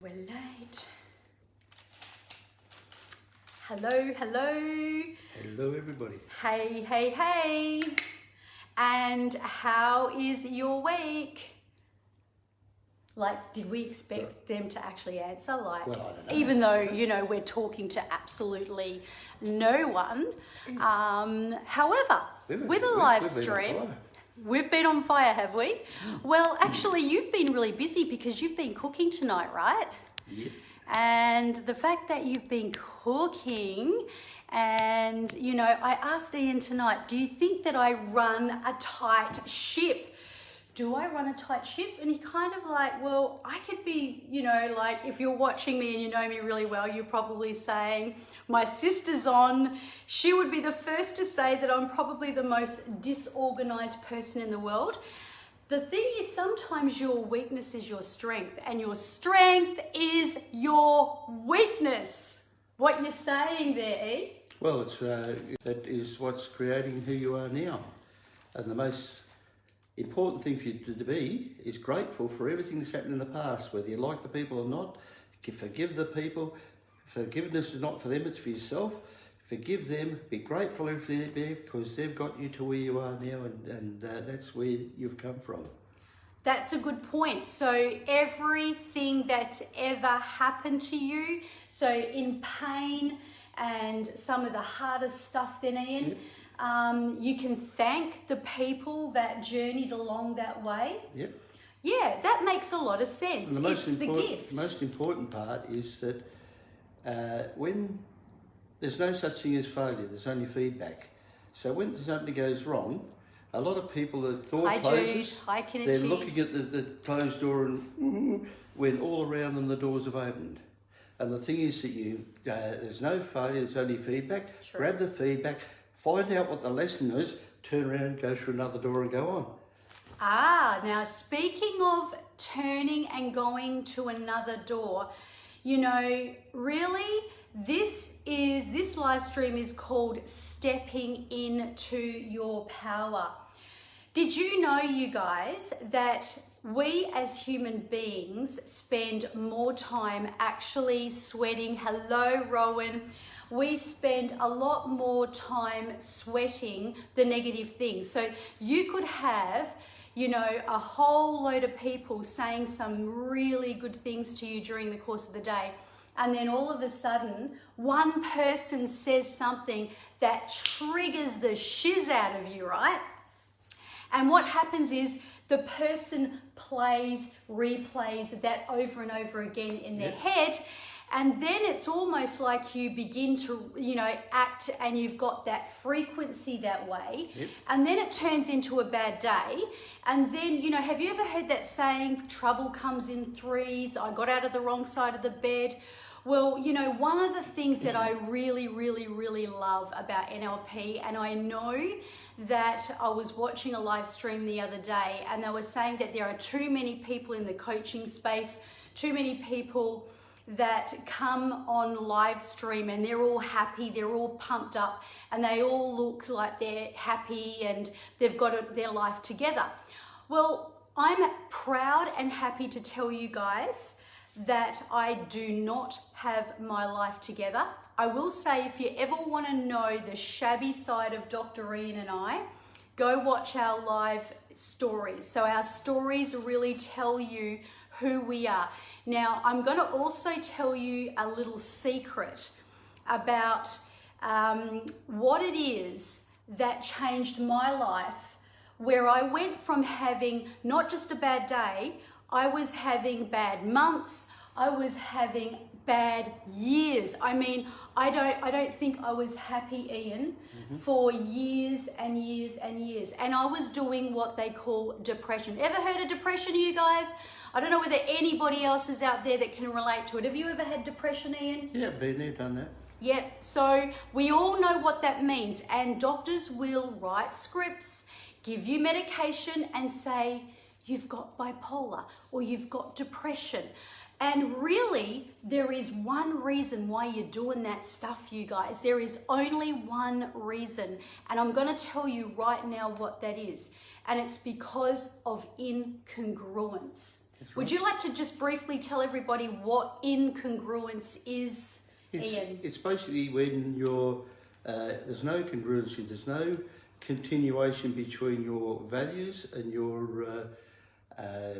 We're late. Hello, hello. Hello, everybody. Hey, hey, hey. And how is your week? Like, did we expect them to actually answer? Like, Well, I don't know. even though, you know, we're talking to absolutely no one. However, with a live stream, we've been on fire, have we? Well, actually, you've been really busy because you've been cooking tonight, right? Yeah. And the fact that you've been cooking, and, you know, I asked Ian tonight, do you think that I run a tight ship? Do I run a tight ship? And he kind of like, well, I could be, you know, like if you're watching me and you know me really well, you're probably saying, my sister's on. She would be the first to say that I'm probably the most disorganized person in the world. The thing is, sometimes your weakness is your strength, and your strength is your weakness. What you're saying there, E? Well, that is what's creating who you are now. And the most important thing for you to be is grateful for everything that's happened in the past, whether you like the people or not. Forgive the people. Forgiveness is not for them, it's for yourself. Forgive them, be grateful for them because they've got you to where you are now, and that's where you've come from. That's a good point. So everything that's ever happened to you, so in pain and some of the hardest stuff then, Ian, Yep. You can thank the people that journeyed along that way. Yep. Yeah, that makes a lot of sense. It's the gift. The most important part is that when there's no such thing as failure, there's only feedback. So when something goes wrong, a lot of people, the door closes, Jude. Hi, Kenichi. they're looking at the closed door and when all around them the doors have opened. And the thing is that there's no failure, there's only feedback. True. Grab the feedback, find out what the lesson is, turn around, go through another door and go on. Now speaking of turning and going to another door, you know, really, this live stream is called Stepping Into Your Power. Did you know, you guys, that we as human beings spend more time actually sweating? Hello, Rowan. We spend a lot more time sweating the negative things. So you could have, you know, a whole load of people saying some really good things to you during the course of the day. And then all of a sudden, one person says something that triggers the shiz out of you, right? And what happens is the person replays that over and over again in their head. And then it's almost like you begin to, you know, act, and you've got that frequency that way. Yep. And then it turns into a bad day. And then, you know, have you ever heard that saying, trouble comes in threes? I got out of the wrong side of the bed. Well, you know, one of the things that I really, really, really love about NLP, and I know that I was watching a live stream the other day, and they were saying that there are too many people in the coaching space, too many people that come on live stream and they're all happy, they're all pumped up, and they all look like they're happy and they've got their life together. Well, I'm proud and happy to tell you guys that I do not have my life together. I will say, if you ever want to know the shabby side of Dr. Ian and I, go watch our live stories. So our stories really tell you who we are. Now, I'm going to also tell you a little secret about what it is that changed my life, where I went from having not just a bad day, I was having bad months, I was having bad years. I mean, I don't think I was happy, Ian, for years and years and years. And I was doing what they call depression. Ever heard of depression, you guys? I don't know whether anybody else is out there that can relate to it. Have you ever had depression, Ian? Yeah, been there, done that. Yep, so we all know what that means. And doctors will write scripts, give you medication and say, you've got bipolar or you've got depression. And really, there is one reason why you're doing that stuff, you guys. There is only one reason. And I'm going to tell you right now what that is. And it's because of incongruence. Would you like to just briefly tell everybody what incongruence is, Ian? It's basically when there's no congruency, there's no continuation between your values and your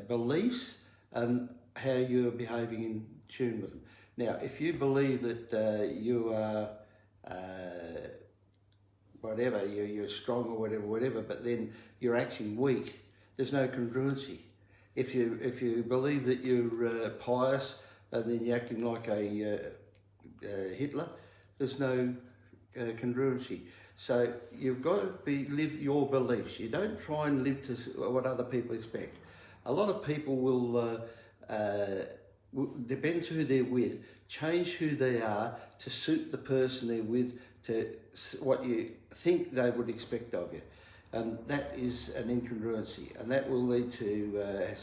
beliefs and how you're behaving in tune with them. Now, if you believe that you are whatever, you're strong or whatever, but then you're acting weak, there's no congruency. If you believe that you're pious and then you're acting like a Hitler, there's no congruency. So you've got to live your beliefs. You don't try and live to what other people expect. A lot of people will, depends who they're with, change who they are to suit the person they're with, to what you think they would expect of you. And that is an incongruency, and that will lead to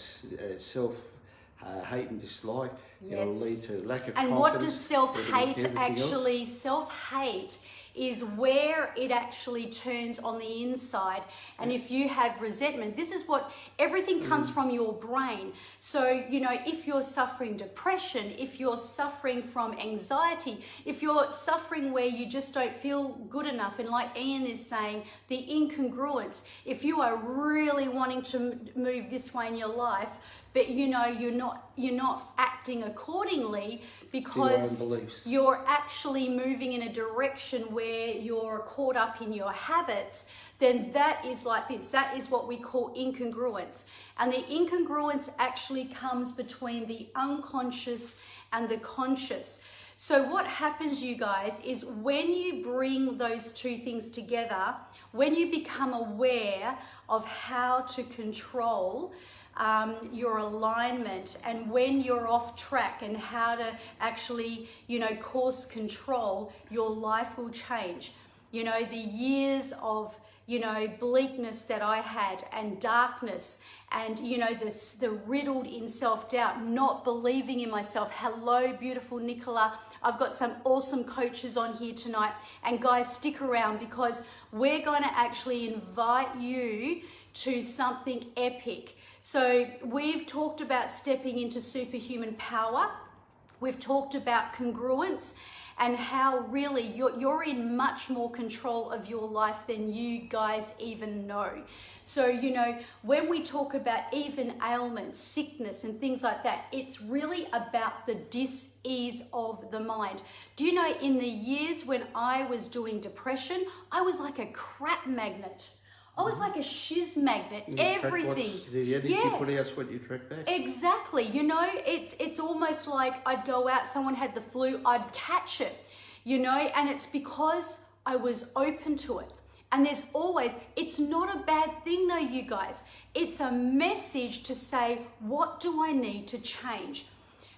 self-hate and dislike. Yes. It'll lead to lack of confidence. And what does self-hate actually, self-hate is where it actually turns on the inside. And if you have resentment, this is what, everything comes from your brain. So, you know, if you're suffering depression, if you're suffering from anxiety, if you're suffering where you just don't feel good enough, and like Ian is saying, the incongruence, if you are really wanting to move this way in your life, but you know you're not acting accordingly because you're actually moving in a direction where you're caught up in your habits, then that is like this. That is what we call incongruence. And the incongruence actually comes between the unconscious and the conscious. So what happens, you guys, is when you bring those two things together, when you become aware of how to control your alignment, and when you're off track and how to actually, you know, course control, your life will change. You know, the years of, you know, bleakness that I had and darkness and, you know, the riddled in self-doubt, not believing in myself. Hello, beautiful Nicola. I've got some awesome coaches on here tonight. And guys, stick around because we're going to actually invite you to something epic. So we've talked about stepping into superhuman power. We've talked about congruence and how really you're in much more control of your life than you guys even know. So, you know, when we talk about even ailments, sickness and things like that, it's really about the dis-ease of the mind. Do you know, in the years when I was doing depression, I was like a crap magnet. I was like a shiz magnet, everything. The energy you put out is what you track back. Exactly. You know, it's almost like I'd go out, someone had the flu, I'd catch it, you know, and it's because I was open to it. And there's always, it's not a bad thing though, you guys. It's a message to say, what do I need to change?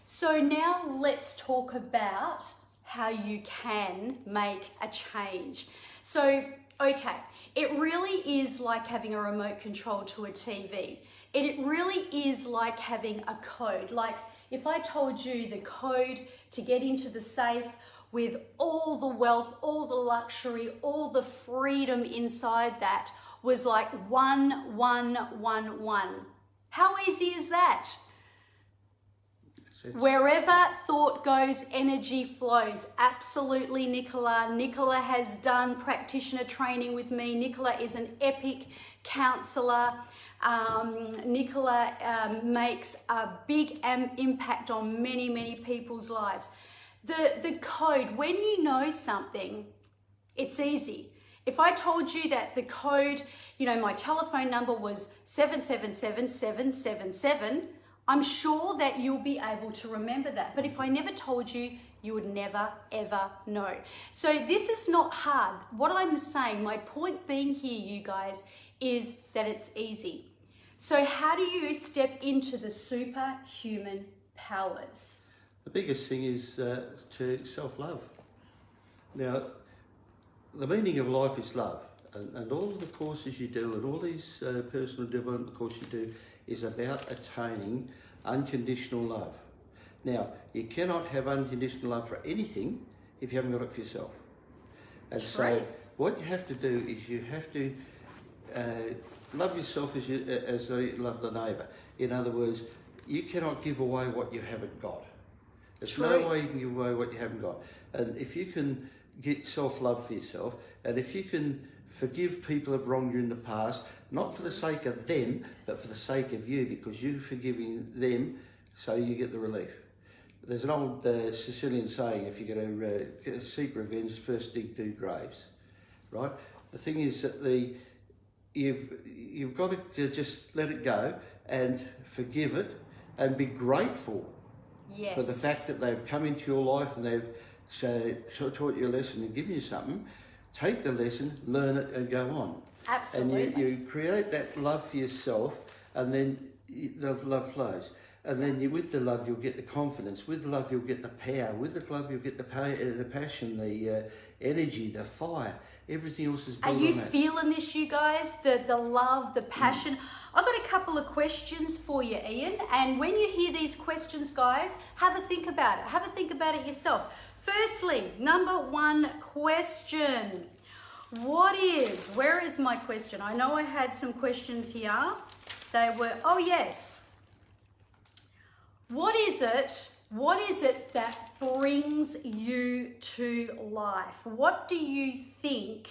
So now let's talk about how you can make a change. So, okay, it really is like having a remote control to a TV. It really is like having a code. Like if I told you the code to get into the safe with all the wealth, all the luxury, all the freedom inside that was like 1111. How easy is that? Wherever thought goes, energy flows. Absolutely, Nicola. Nicola has done practitioner training with me. Nicola is an epic counselor. Nicola makes a big impact on many, many people's lives. The code, when you know something, it's easy. If I told you that the code, you know, my telephone number was 777777, I'm sure that you'll be able to remember that. But if I never told you, you would never, ever know. So this is not hard. What I'm saying, my point being here, you guys, is that it's easy. So how do you step into the superhuman powers? The biggest thing is to self-love. Now, the meaning of life is love. And all of the courses you do and all these personal development courses you do is about attaining unconditional love. Now, you cannot have unconditional love for anything if you haven't got it for yourself. And so what you have to do is you have to love yourself as you love the neighbour. In other words, you cannot give away what you haven't got. There's True. no way you can give away what you haven't got. And if you can get self-love for yourself, and if you can forgive people who've wronged you in the past, not for the sake of them, but for the sake of you, because you're forgiving them, so you get the relief. There's an old Sicilian saying, if you're going to seek revenge, first dig 2 graves, right? The thing is that you've got to just let it go and forgive it and be grateful Yes. for the fact that they've come into your life and they've taught you a lesson and given you something. Take the lesson, learn it, and go on. Absolutely. And you create that love for yourself, and then the love flows. And then with the love, you'll get the confidence. With the love, you'll get the power. With the love, you'll get the passion, the energy, the fire. Everything else is built Are on you that. feeling this, you guys? The love, the passion. I've got a couple of questions for you, Ian. And when you hear these questions, guys, have a think about it. Have a think about it yourself. Firstly, number 1 question. Where is my question? I know I had some questions here. They were, oh yes. What is it that brings you to life? What do you think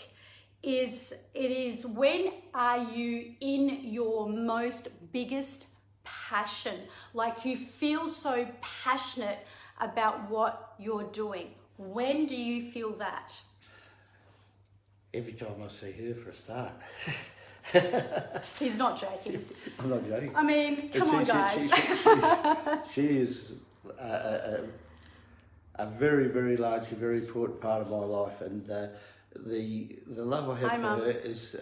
it is when are you in your most biggest passion? Like you feel so passionate about what you're doing. When do you feel that? Every time I see her for a start. He's not joking. I'm not joking. I mean, come on, guys. She is a very, very large, a very important part of my life, and the love I have Hi, for Mum. her is,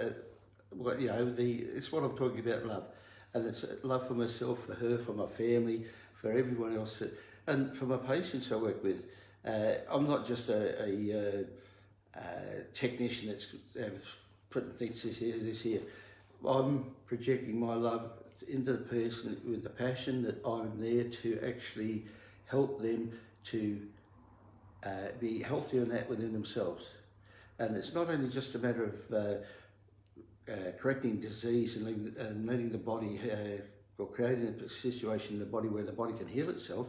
it's what I'm talking about, love, and it's love for myself, for her, for my family, for everyone else, and for my patients I work with. I'm not just a technician that's putting this here. I'm projecting my love into the person with the passion that I'm there to actually help them to be healthier and that within themselves. And it's not only just a matter of correcting disease and letting the body or creating a situation in the body where the body can heal itself.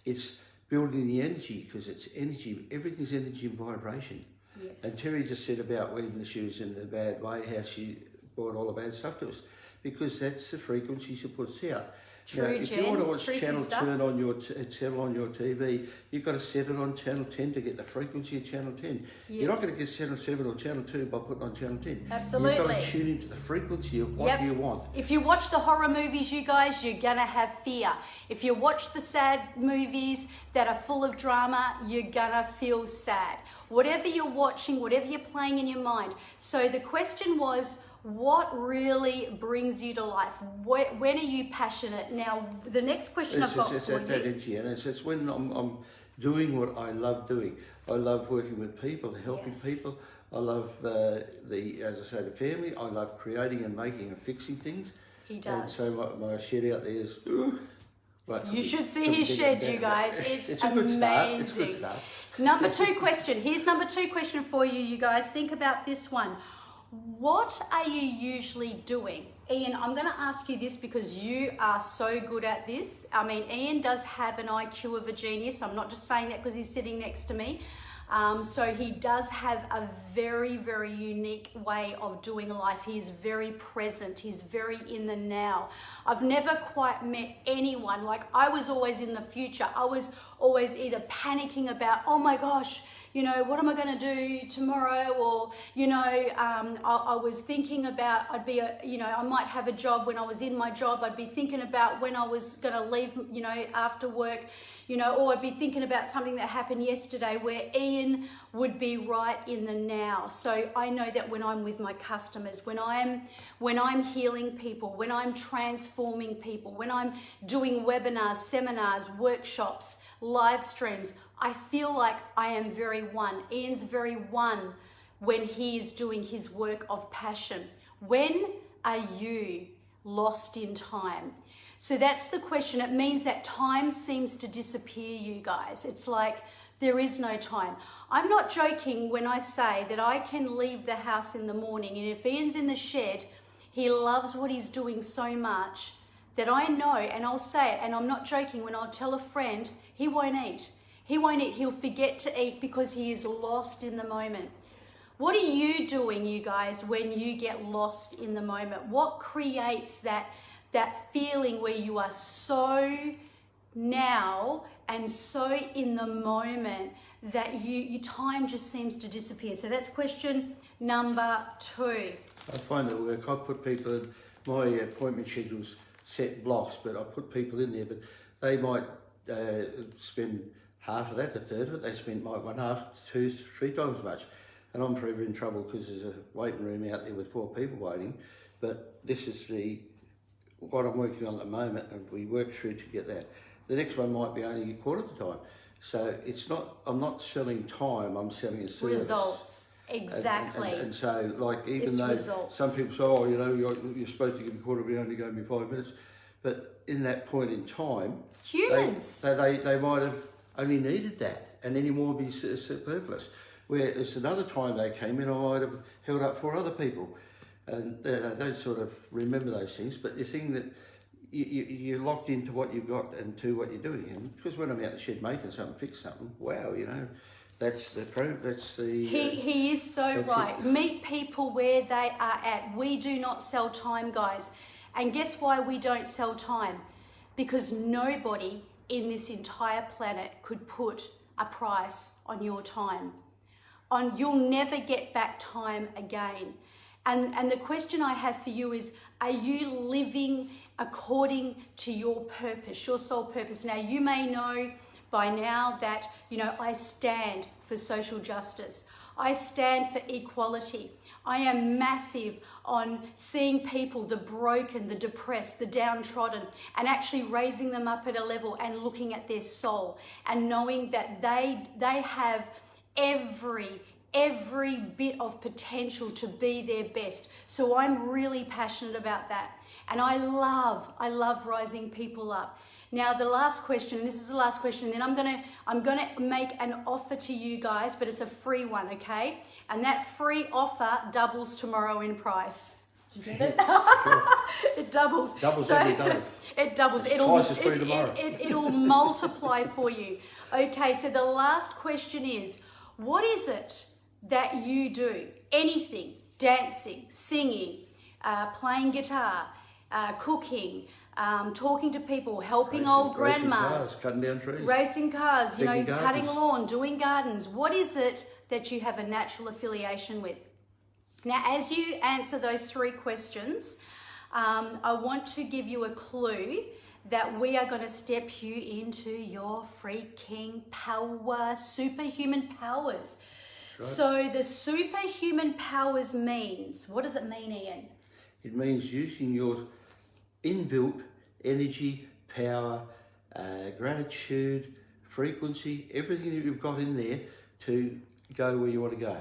It's building the energy, because it's energy. Everything's energy and vibration. Yes. And Terry just said about when she was in a bad way, how she brought all the bad stuff to us, because that's the frequency she puts out. True, now, if you want to watch True Channel sister. 10 on your channel on your TV, you've got to set it on Channel 10 to get the frequency of Channel 10. Yeah. You're not going to get Channel 7 or Channel 2 by putting on Channel 10. Absolutely. You've got to tune into the frequency of what you want. If you watch the horror movies, you guys, you're gonna have fear. If you watch the sad movies that are full of drama, you're gonna feel sad. Whatever you're watching, whatever you're playing in your mind. So the question was, what really brings you to life? When are you passionate? Now, the next question I've got It's for that you. energy, and it's when I'm doing what I love doing. I love working with people, helping Yes. people. I love as I say, the family. I love creating and making and fixing things. He And does. so my shed out there is. You should see his shed, you guys. It's a good start. amazing. It's a good start. Number 2 question. Here's number 2 question for you, you guys. Think about this one. What are you usually doing? Ian, I'm going to ask you this because you are so good at this. I mean, Ian does have an IQ of a genius. I'm not just saying that because he's sitting next to me. So he does have a very, very unique way of doing life. He's very present. He's very in the now. I've never quite met anyone. Like, I was always in the future. I was always either panicking about, oh my gosh, you know, what am I going to do tomorrow? Or, you know, I was thinking about, I might have a job. When I was in my job, I'd be thinking about when I was going to leave, you know, after work, you know, or I'd be thinking about something that happened yesterday, where Ian would be right in the now. So I know that when I'm with my customers, when I'm healing people, when I'm transforming people, when I'm doing webinars, seminars, workshops, live streams, I feel like I am very one. Ian's very one when he is doing his work of passion. When are you lost in time? So that's the question. It means that time seems to disappear, you guys. It's like there is no time. I'm not joking when I say that I can leave the house in the morning, and if Ian's in the shed, he loves what he's doing so much that I know, and I'll say it, and I'm not joking, when I'll tell a friend, he won't eat. He won't eat. He'll forget to eat because he is lost in the moment. What are you doing, you guys, when you get lost in the moment? What creates that feeling where you are so now and so in the moment that your time just seems to disappear? So that's question number 2. I find at work, I put people in my appointment schedules, set blocks, but I put people in there, but they might spend half of that, a third of it. They spend might 1/2, 2, 3 times as much. And I'm forever in trouble because there's a waiting room out there with poor people waiting. But this is what I'm working on at the moment, and we work through to get that. The next one might be only a quarter of the time. So it's not, I'm not selling time, I'm selling a service. Results, exactly. And so, like, even It's though results. some people say, oh, you know, you're supposed to give a quarter, but you only gave me 5 minutes. But in that point in time, Humans. they might have only needed that, and any more would be superfluous. Whereas another time they came in, I might have held up 4 other people. And they don't sort of remember those things, but the thing that you're locked into what you've got and to what you're doing. And because when I'm out the shed making something, fix something, wow, you know, that's the He is so right. Meet people where they are at. We do not sell time, guys. And guess why we don't sell time? Because nobody in this entire planet could put a price on your time. You'll never get back time again. And the question I have for you is, are you living according to your purpose, your soul purpose? Now, you may know by now that, you know, I stand for social justice. I stand for equality. I am massive on seeing people, the broken, the depressed, the downtrodden, and actually raising them up at a level and looking at their soul and knowing that they have every bit of potential to be their best. So I'm really passionate about that. And I love rising people up. Now, the last question, and this is the last question, then I'm gonna make an offer to you guys, but it's a free one, okay? And that free offer doubles tomorrow in price. Do you get it? It doubles. Doubles every day. It doubles. It's twice as free tomorrow. It'll multiply for you. Okay, so the last question is, what is it that you do? Anything, dancing, singing, playing guitar, cooking, talking to people, helping old grandmas, cutting down trees, racing cars, you know, Digging cutting gardens. lawn, doing gardens. What is it that you have a natural affiliation with? Now, as you answer those 3 questions, I want to give you a clue that we are going to step you into your freaking power, superhuman powers. Right. So the superhuman powers means, what does it mean, Ian? It means using your inbuilt energy, power, gratitude, frequency, everything that you've got in there to go where you want to go.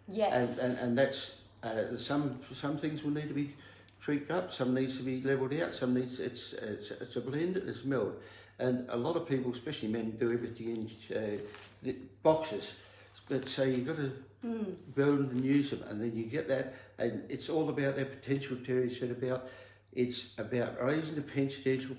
Yes. And that's some things will need to be tweaked up, some needs to be levelled out, some needs it's a blend, it's meld. And a lot of people, especially men, do everything in boxes. But so you've got to build and use them, and then you get that, and it's all about that potential. Terry said it's about raising the potential,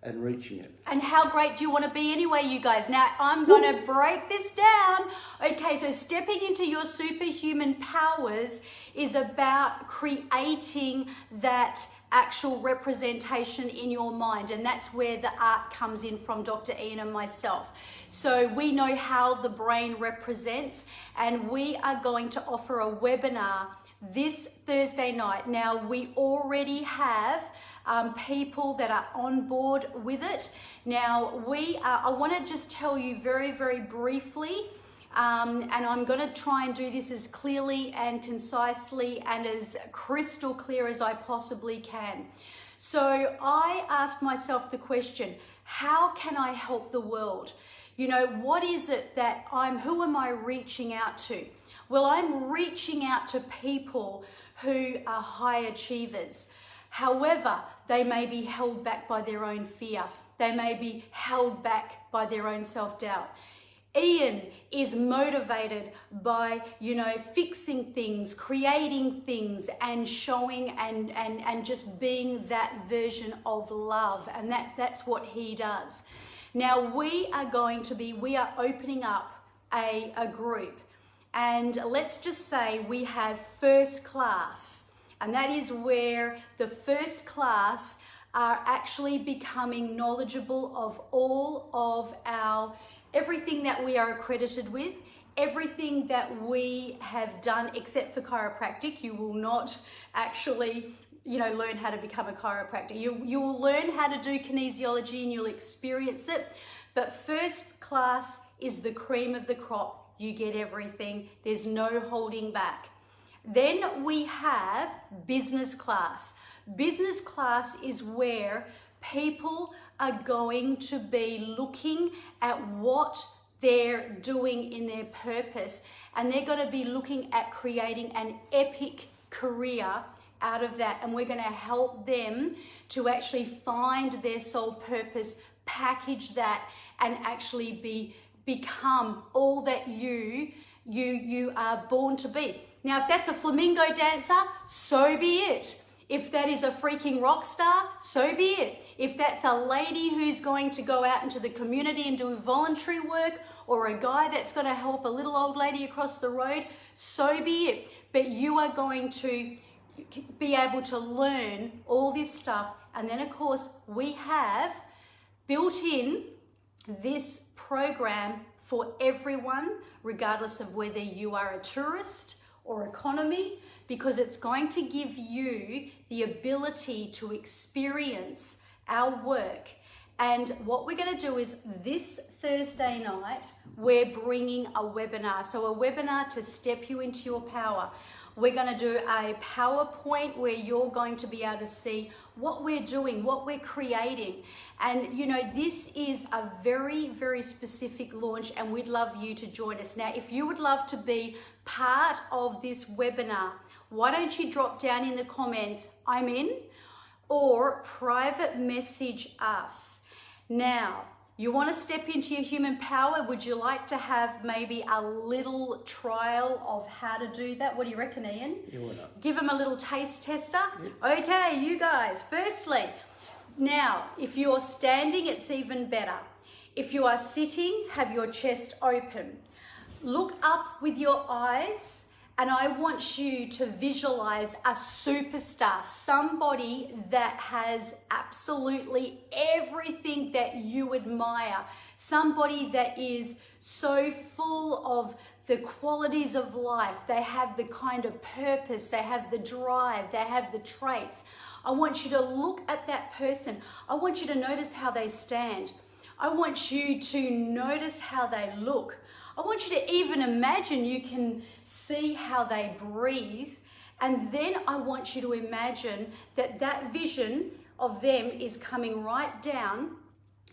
and reaching it. And how great do you want to be anyway, you guys? Now, I'm going to break this down. Okay, so stepping into your superhuman powers is about creating that actual representation in your mind, and that's where the art comes in from Dr. Ian and myself. So we know how the brain represents, and we are going to offer a webinar this Thursday night. Now, we already have people that are on board with it. Now, I want to just tell you very, very briefly, and I'm going to try and do this as clearly and concisely and as crystal clear as I possibly can. So I asked myself the question, how can I help the world? You know, what is it that who am I reaching out to? Well, I'm reaching out to people who are high achievers. However, they may be held back by their own fear. They may be held back by their own self-doubt. Ian is motivated by, you know, fixing things, creating things, and showing and just being that version of love. And that's what he does. Now we are opening up a group. And let's just say we have first class. And that is where the first class are actually becoming knowledgeable of all of everything that we are accredited with, everything that we have done except for chiropractic. You will not actually, you know, learn how to become a chiropractor. You will learn how to do kinesiology and you'll experience it. But first class is the cream of the crop. You get everything. There's no holding back. Then we have business class. Business class is where people are going to be looking at what they're doing in their purpose, and they're going to be looking at creating an epic career out of that, and we're going to help them to actually find their soul purpose, package that, and actually become all that you are born to be. Now, if that's a flamingo dancer, so be it. If that is a freaking rock star, so be it. If that's a lady who's going to go out into the community and do voluntary work, or a guy that's going to help a little old lady across the road, so be it. But you are going to be able to learn all this stuff. And then, of course, we have built in this program for everyone, regardless of whether you are a tourist or economy, because it's going to give you the ability to experience our work. And what we're going to do is this Thursday night, we're bringing a webinar. So a webinar to step you into your power. We're going to do a PowerPoint where you're going to be able to see what we're doing, what we're creating. And you know, this is a very, very specific launch, and we'd love you to join us. Now, if you would love to be part of this webinar, why don't you drop down in the comments, I'm in, or private message us. Now, you want to step into your human power? Would you like to have maybe a little trial of how to do that? What do you reckon, Ian? Yeah, why not? Give them a little taste tester? Yep. Okay, you guys, firstly, now, if you're standing, it's even better. If you are sitting, have your chest open. Look up with your eyes, and I want you to visualize a superstar, somebody that has absolutely everything that you admire, somebody that is so full of the qualities of life. They have the kind of purpose, they have the drive, they have the traits. I want you to look at that person. I want you to notice how they stand. I want you to notice how they look. I want you to even imagine you can see how they breathe. And then I want you to imagine that that vision of them is coming right down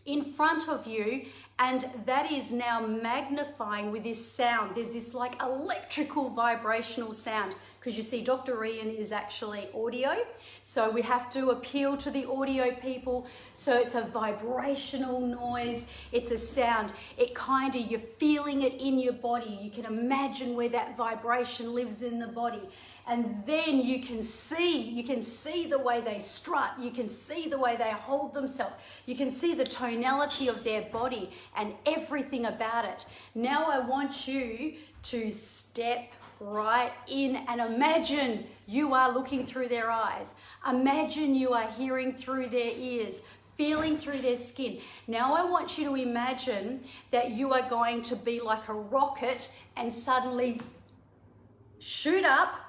in front of you, and that is now magnifying with this sound. There's this like electrical vibrational sound, because you see Dr. Ian is actually audio, so we have to appeal to the audio people. So it's a vibrational noise, it's a sound, you're feeling it in your body. You can imagine where that vibration lives in the body. And then you can see the way they strut, you can see the way they hold themselves, you can see the tonality of their body and everything about it. Now I want you to step right in and imagine you are looking through their eyes. Imagine you are hearing through their ears, feeling through their skin. Now I want you to imagine that you are going to be like a rocket and suddenly shoot up.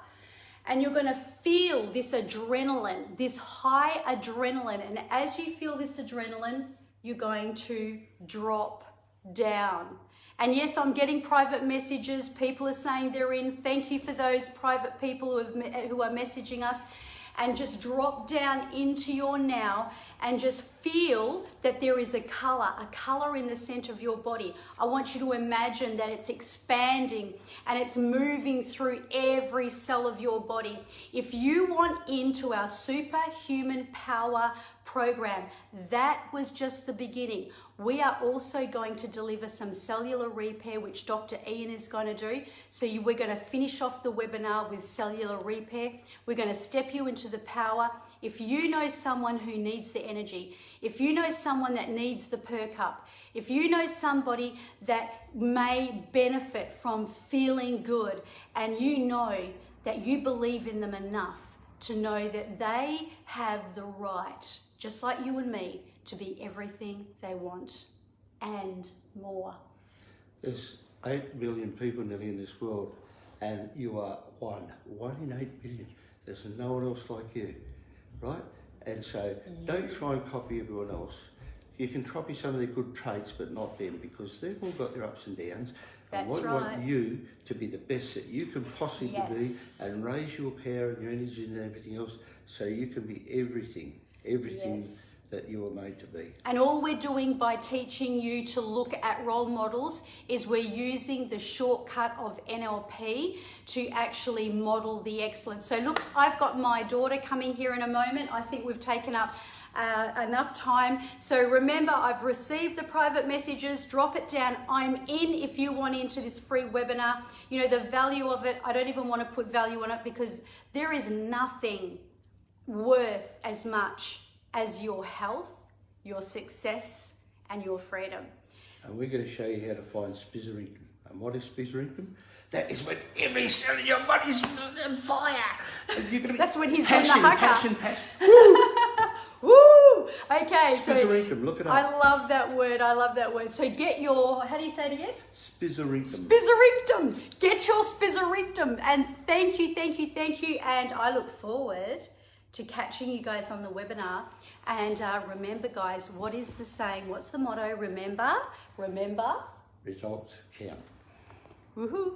And you're going to feel this adrenaline, this high adrenaline. And as you feel this adrenaline, you're going to drop down. And yes, I'm getting private messages. People are saying they're in. Thank you for those private people who are messaging us. And just drop down into your now and just feel that there is a color in the center of your body. I want you to imagine that it's expanding and it's moving through every cell of your body. If you want into our Superhuman Power program. That was just the beginning. We are also going to deliver some cellular repair, which Dr. Ian is going to do. So we're going to finish off the webinar with cellular repair. We're going to step you into the power. If you know someone who needs the energy, if you know someone that needs the perk up, if you know somebody that may benefit from feeling good, and you know that you believe in them enough to know that they have the right, just like you and me, to be everything they want and more. There's 8 billion people nearly in this world, and you are one in 8 billion. There's no one else like you, right? And so don't try and copy everyone else. You can copy some of their good traits, but not them, because they've all got their ups and downs. And That's we right. want you to be the best that you can possibly Yes. be, and raise your power and your energy and everything else, so you can be everything Yes. that you were made to be. And all we're doing by teaching you to look at role models is we're using the shortcut of NLP to actually model the excellence. So look, I've got my daughter coming here in a moment. I think we've taken up enough time. So remember, I've received the private messages. Drop it down. I'm in if you want into this free webinar. You know, the value of it, I don't even want to put value on it, because there is nothing worth as much as your health, your success, and your freedom. And we're going to show you how to find spizzerinctum. And what is spizzerinctum? That is when every cell in your body's on fire. And you're going to be That's when he's passion, doing the hugger. passion. Woo! Okay, so Spizzerinctum, look it up. I love that word. I love that word. So get your, how do you say it again? Spizzerinctum. Spizzerinctum. Get your spizzerinctum. And thank you, thank you, thank you. And I look forward to catching you guys on the webinar. And remember, guys, what is the saying? What's the motto? Remember. Results count. Woohoo.